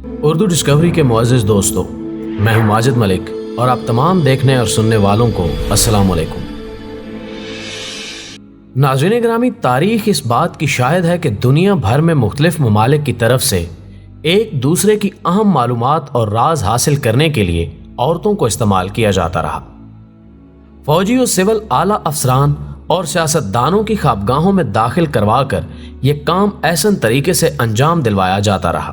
Urdu Discovery کے معزز دوستو، میں ہوں ماجد ملک اور آپ تمام دیکھنے اور سننے والوں کو السلام علیکم۔ ناظرین گرامی، تاریخ اس بات کی شاہد ہے کہ دنیا بھر میں مختلف ممالک کی طرف سے ایک دوسرے کی اہم معلومات اور راز حاصل کرنے کے لیے عورتوں کو استعمال کیا جاتا رہا۔ فوجی و سول اعلیٰ افسران اور سیاستدانوں کی خوابگاہوں میں داخل کروا کر یہ کام احسن طریقے سے انجام دلوایا جاتا رہا۔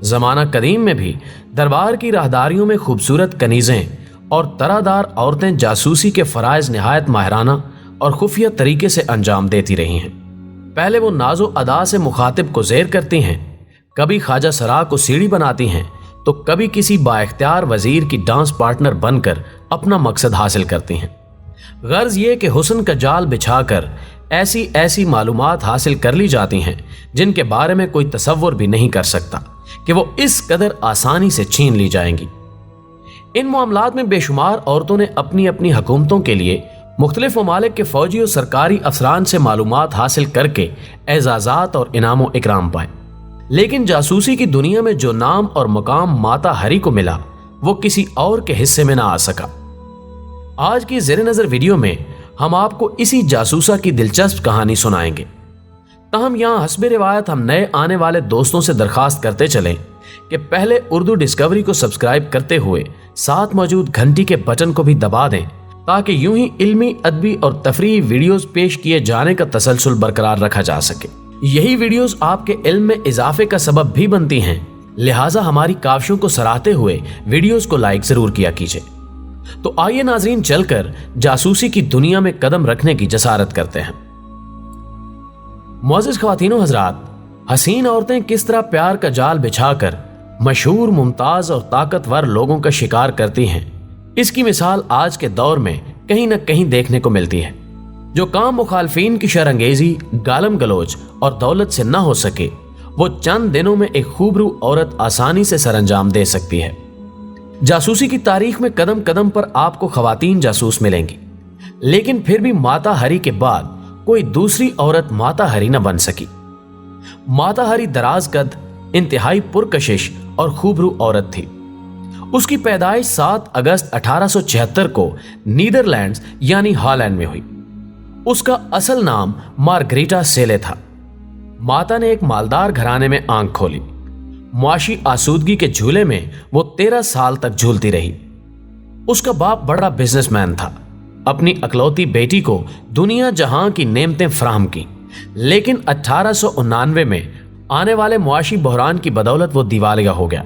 زمانہ قدیم میں بھی دربار کی راہداریوں میں خوبصورت کنیزیں اور طرح عورتیں جاسوسی کے فرائض نہایت ماہرانہ اور خفیہ طریقے سے انجام دیتی رہی ہیں۔ پہلے وہ ناز و ادا سے مخاطب کو زیر کرتی ہیں، کبھی خواجہ سرا کو سیڑھی بناتی ہیں تو کبھی کسی بااختیار وزیر کی ڈانس پارٹنر بن کر اپنا مقصد حاصل کرتی ہیں۔ غرض یہ کہ حسن کا جال بچھا کر ایسی معلومات حاصل کر لی جاتی ہیں جن کے بارے میں کوئی تصور بھی نہیں کر سکتا کہ وہ اس قدر آسانی سے چھین لی جائیں گی۔ ان معاملات میں بے شمار عورتوں نے اپنی اپنی حکومتوں کے لیے مختلف ممالک کے فوجی اور سرکاری افسران سے معلومات حاصل کر کے اعزازات اور انعام و اکرام پائے، لیکن جاسوسی کی دنیا میں جو نام اور مقام ماتا ہری کو ملا وہ کسی اور کے حصے میں نہ آ سکا۔ آج کی زیر نظر ویڈیو میں ہم آپ کو اسی جاسوسا کی دلچسپ کہانی سنائیں گے۔ تاہم یہاں حسب روایت ہم نئے آنے والے دوستوں سے درخواست کرتے چلیں کہ پہلے اردو ڈسکوری کو سبسکرائب کرتے ہوئے ساتھ موجود گھنٹی کے بٹن کو بھی دبا دیں تاکہ یوں ہی علمی، ادبی اور تفریحی ویڈیوز پیش کیے جانے کا تسلسل برقرار رکھا جا سکے۔ یہی ویڈیوز آپ کے علم میں اضافے کا سبب بھی بنتی ہیں، لہٰذا ہماری کاوشوں کو سراہتے ہوئے ویڈیوز کو لائک ضرور کیا کیجیے۔ تو آئیے ناظرین، چل کر جاسوسی کی دنیا میں قدم رکھنے کی جسارت کرتے ہیں۔ معزز خواتین و حضرات، حسین عورتیں کس طرح پیار کا جال بچھا کر مشہور، ممتاز اور طاقتور لوگوں کا شکار کرتی ہیں، اس کی مثال آج کے دور میں کہیں نہ کہیں دیکھنے کو ملتی ہے۔ جو کام مخالفین کی شرانگیزی، گالم گلوچ اور دولت سے نہ ہو سکے، وہ چند دنوں میں ایک خوبرو عورت آسانی سے سر انجام دے سکتی ہے۔ جاسوسی کی تاریخ میں قدم قدم پر آپ کو خواتین جاسوس ملیں گی، لیکن پھر بھی ماتا ہری کے بعد کوئی دوسری عورت ماتا ہری نہ بن سکی۔ ماتا ہری دراز قد، انتہائی پرکشش اور خوبرو عورت تھی۔ اس کی پیدائش 7 اگست 1876 کو نیدرلینڈز یعنی ہالینڈ میں ہوئی۔ اس کا اصل نام مارگریٹا سیلے تھا۔ ماتا نے ایک مالدار گھرانے میں آنکھ کھولی۔ معاشی آسودگی کے جھولے میں وہ 13 سال تک جھولتی رہی۔ اس کا باپ بڑا بزنس مین تھا، اپنی اکلوتی بیٹی کو دنیا جہاں کی نعمتیں فراہم کی، لیکن 1899 میں آنے والے معاشی بحران کی بدولت وہ دیوالیہ ہو گیا۔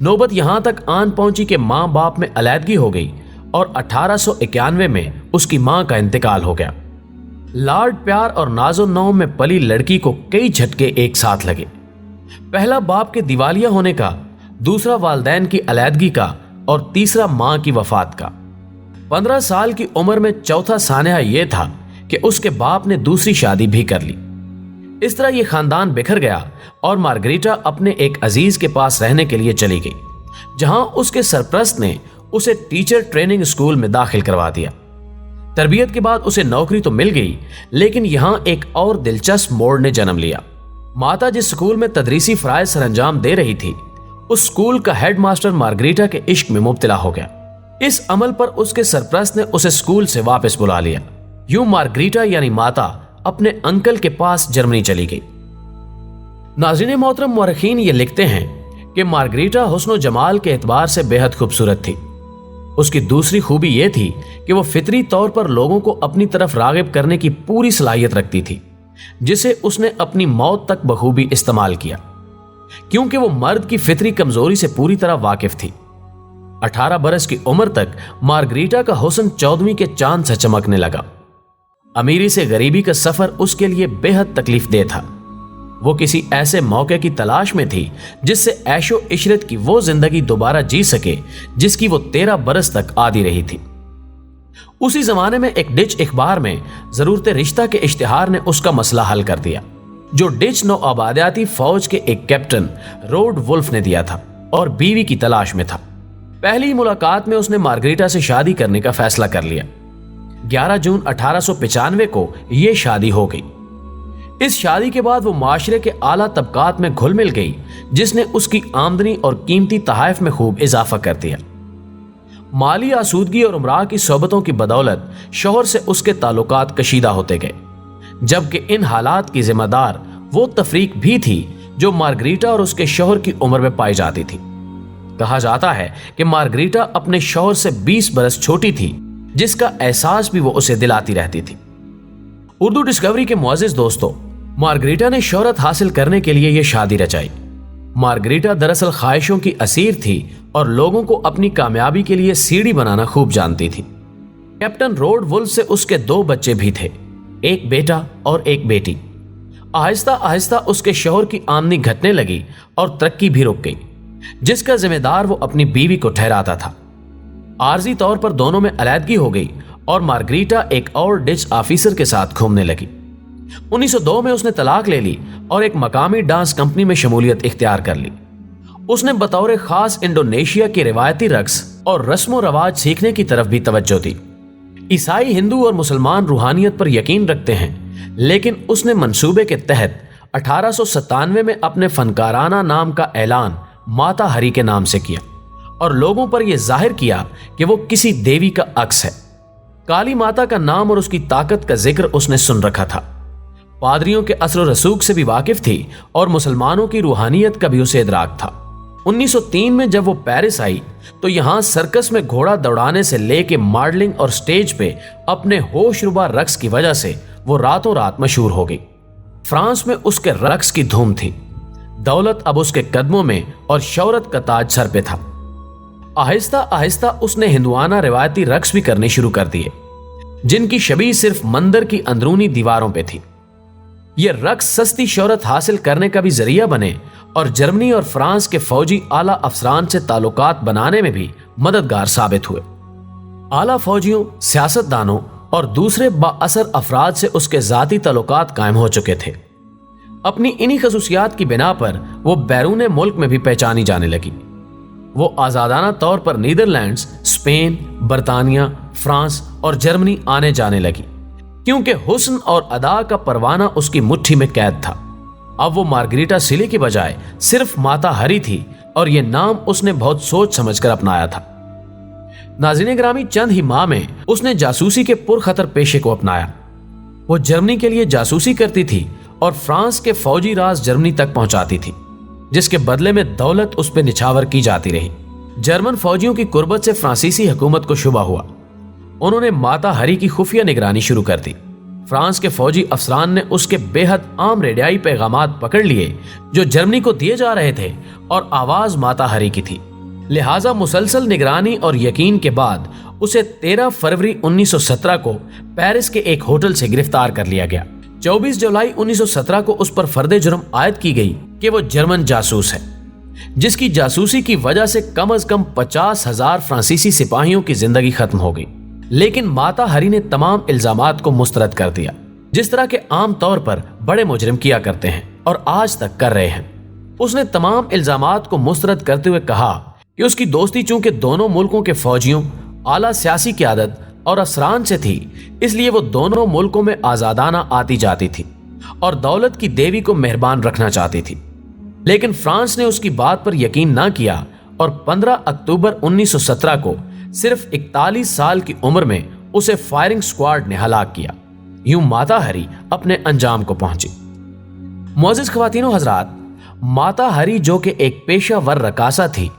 نوبت یہاں تک آن پہنچی کہ ماں باپ میں علیحدگی ہو گئی اور 1891 میں اس کی ماں کا انتقال ہو گیا۔ لاڈ پیار اور ناز و نوم میں پلی لڑکی کو کئی جھٹکے ایک ساتھ لگے۔ پہلا باپ کے دیوالیہ ہونے کا، دوسرا والدین کی علیحدگی کا اور تیسرا ماں کی وفات کا۔ 15 سال کی عمر میں چوتھا سانحہ یہ تھا کہ اس کے باپ نے دوسری شادی بھی کر لی۔ اس طرح یہ خاندان بکھر گیا اور مارگریٹا اپنے ایک عزیز کے پاس رہنے کے لیے چلی گئی، جہاں اس کے سرپرست نے اسے ٹیچر ٹریننگ اسکول میں داخل کروا دیا۔ تربیت کے بعد اسے نوکری تو مل گئی، لیکن یہاں ایک اور دلچسپ موڑ نے جنم لیا۔ ماتا جس اسکول میں تدریسی فرائض سر انجام دے رہی تھی، اس اسکول کا ہیڈ ماسٹر مارگریٹا کے عشق میں مبتلا ہو گیا۔ اس عمل پر اس کے سرپرست نے اسے اسکول سے واپس بلا لیا۔ یوں مارگریٹا یعنی ماتا اپنے انکل کے پاس جرمنی چلی گئی۔ ناظرین محترم، مورخین یہ لکھتے ہیں کہ مارگریٹا حسن و جمال کے اعتبار سے بے حد خوبصورت تھی۔ اس کی دوسری خوبی یہ تھی کہ وہ فطری طور پر لوگوں کو اپنی طرف راغب کرنے کی پوری صلاحیت رکھتی تھی، جسے اس نے اپنی موت تک بخوبی استعمال کیا، کیونکہ وہ مرد کی فطری کمزوری سے پوری طرح واقف تھی۔ 18 برس کی عمر تک مارگریٹا کا حسن 14ویں کے چاند سے چمکنے لگا۔ امیری سے غریبی کا سفر اس کے لیے بے حد تکلیف دہ تھا۔ وہ کسی ایسے موقع کی تلاش میں تھی جس سے عیش و عشرت کی وہ زندگی دوبارہ جی سکے جس کی وہ 13 برس تک عادی رہی تھی۔ اسی زمانے میں ایک ڈچ اخبار میں ضرورت رشتہ کے اشتہار نے اس کا مسئلہ حل کر دیا، جو ڈچ نو آبادیاتی فوج کے ایک کیپٹن روڈ ولف نے دیا تھا اور بیوی کی تلاش میں تھا۔ پہلی ملاقات میں اس نے مارگریٹا سے شادی کرنے کا فیصلہ کر لیا۔ 11 جون 1895 کو یہ شادی ہو گئی۔ इस शादी के बाद वो माशरे के आला तबकात में घुल मिल गई, जिसने उसकी आमदनी और कीमती तहाइफ में खूब इजाफा कर दिया। माली आसूदगी और उमरा की सोबतों की बदौलत शौहर से उसके ताल्लुकात कशीदा होते गए, जबकि इन हालात की जिम्मेदार वो तफरीक भी थी जो मार्गरीटा और उसके शौहर की उम्र में पाई जाती थी। कहा जाता है कि मार्गरीटा अपने शौहर से 20 बरस छोटी थी, जिसका एहसास भी वो उसे दिलाती रहती थी। उर्दू डिस्कवरी के मुअज़्ज़िज़ दोस्तों, मार्गरीटा ने शोहरत हासिल करने के लिए यह शादी रचाई। मार्गरीटा दरअसल ख्वाहिशों की असीर थी और लोगों को अपनी कामयाबी के लिए सीढ़ी बनाना खूब जानती थी। कैप्टन रोड वुल्फ से उसके 2 बच्चे भी थे, एक बेटा और एक बेटी। आहिस्ता आहिस्ता उसके शौहर की आमदनी घटने लगी और तरक्की भी रुक गई, जिसका जिम्मेदार वो अपनी बीवी को ठहराता था। आर्जी तौर पर दोनों में अलैदगी हो गई और मार्गरीटा एक और डिच ऑफिसर के साथ घूमने लगी। 1902 में उसने तलाक ले ली और एक मकामी डांस कंपनी में शमूलियत इख्तियार कर ली। उसने बतौर खास इंडोनेशिया के रिवायती रक्स और रस्म रवाज सीखने की तरफ भी तवज्जो दी। ईसाई, हिंदू और मुसलमान रूहानियत पर यकीन रखते हैं, लेकिन उसने मंसूबे के तहत 1897 में अपने फनकाराना नाम का ऐलान माता हरी के नाम से किया और लोगों पर यह जाहिर किया कि वो किसी देवी का अक्स है। काली माता का नाम और उसकी ताकत का जिक्र उसने सुन रखा था। पादरियों के असर और रसूख से भी वाकिफ थी और मुसलमानों की रूहानियत का भी उसे इदराक था। 1903 में जब वो पेरिस आई तो यहां सर्कस में घोड़ा दौड़ाने से लेके मॉडलिंग और स्टेज पे अपने होशरुबा रक्स की वजह से वो रातों रात मशहूर हो गई। फ्रांस में उसके रक्स की धूम थी। दौलत अब उसके कदमों में और शौहरत का ताज सर पे था। आहिस्ता आहिस्ता उसने हिंदुआना रिवायती रक्स भी करने शुरू कर दिए, जिनकी शबीह सिर्फ मंदिर की अंदरूनी दीवारों पे थी। ये रक्स सस्ती शौहरत हासिल करने का भी जरिया बने और जर्मनी और फ्रांस के फौजी आला अफसरान से ताल्लुकात बनाने में भी मददगार साबित हुए। आला फौजियों, सियासतदानों और दूसरे बाअसर अफराद से उसके जाती ताल्लुकात कायम हो चुके थे। अपनी इन्हीं खसूसियात की बिना पर वो बैरून मुल्क में भी पहचानी जाने लगी। वो आजादाना तौर पर नीदरलैंड्स, स्पेन, बरतानिया, फ्रांस और जर्मनी आने जाने लगी, क्योंकि हुस्न और अदा का परवाना उसकी मुट्ठी में कैद था। अब वो मार्गरीटा सिली की बजाय सिर्फ माता हरी थी और ये नाम उसने बहुत सोच समझकर अपनाया था। नाज़रीन ग्रामी, चंद ही माह में उसने जासूसी के पुरखतर पेशे को अपनाया। वो जर्मनी के लिए जासूसी करती थी और फ्रांस के फौजी राज जर्मनी तक पहुंचाती थी, जिसके बदले में दौलत उस पर निछावर की जाती रही। जर्मन फौजियों की कुर्बत से फ्रांसीसी हुकूमत को शुबा हुआ। उन्होंने माता हरी की खुफिया निगरानी शुरू कर दी। फ्रांस के फौजी अफसरान ने उसके बेहद आम रेडियाई पैगामात पकड़ लिए जो जर्मनी को दिए जा रहे थे और आवाज माता हरी की थी। लिहाजा मुसलसल निगरानी और यकीन के बाद उसे 13 फरवरी 1917 को पेरिस के एक होटल से गिरफ्तार कर लिया गया। 24 जुलाई 1917 को उस पर फर्दे जुर्म आयद की गई कि वो जर्मन जासूस है, जिसकी जासूसी की वजह से कम 50,000 फ्रांसीसी सिपाहियों की जिंदगी खत्म हो गई। लेकिन माता हरी ने तमाम इल्जामात को मुस्तरद कर दिया, जिस तरह के आम तौर पर बड़े मुजरिम किया करते हैं और आज तक कर रहे हैं। उसने तमाम इल्जामात को मुस्तरद करते हुए कहा कि उसकी दोस्ती चूंकि दोनों मुल्कों के फौजियों, आला सियासी क़यादत और अफसरान से थी, इसलिए वो दोनों मुल्कों में आजादाना आती जाती थी और दौलत की देवी को मेहरबान रखना चाहती थी। लेकिन फ्रांस ने उसकी बात पर यकीन ना किया और 15 अक्टूबर 1917 को सिर्फ 41 साल की उम्र में उसे फायरिंग स्क्वाड ने हलाक किया। यूं माता हरी अपने अंजाम को पहुंची। मुअज़्ज़िज़ ख़वातीनो हज़रात, माता हरी जो कि एक पेशावर रकासा थी,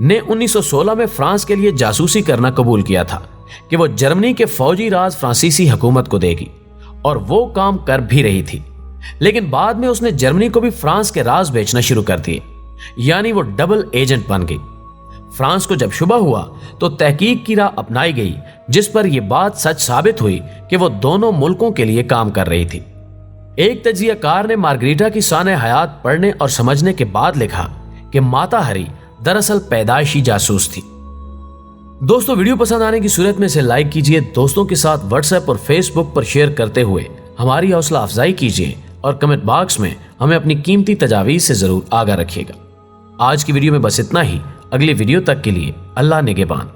ने 1916 में फ्रांस के लिए जासूसी करना कबूल किया था कि वो जर्मनी के फौजी राज फ्रांसीसी हुकूमत को देगी, और वो काम कर भी रही थी। लेकिन बाद में उसने जर्मनी को भी फ्रांस के राज बेचना शुरू कर दिए, यानी वो डबल एजेंट बन गई। फ्रांस को जब शुबा हुआ तो तहकीक की राह अपनाई गई, जिस पर यह बात सच साबित हुई कि वो दोनों मुल्कों के लिए काम कर रही थी। एक तज्जियाकार ने मार्गरीटा की शान हयात पढ़ने और समझने के बाद लिखा कि माता हरी दरअसल पैदाइशी जासूस थी। दोस्तों, वीडियो पसंद आने की सूरत में इसे लाइक कीजिए, दोस्तों के साथ व्हाट्सएप और फेसबुक पर शेयर करते हुए हमारी हौसला अफजाई कीजिए और कमेंट बॉक्स में हमें अपनी कीमती तजावीज़ से जरूर आगाह रखिएगा। आज की वीडियो में बस इतना ही। अगली वीडियो तक के लिए अल्लाह निगहबान।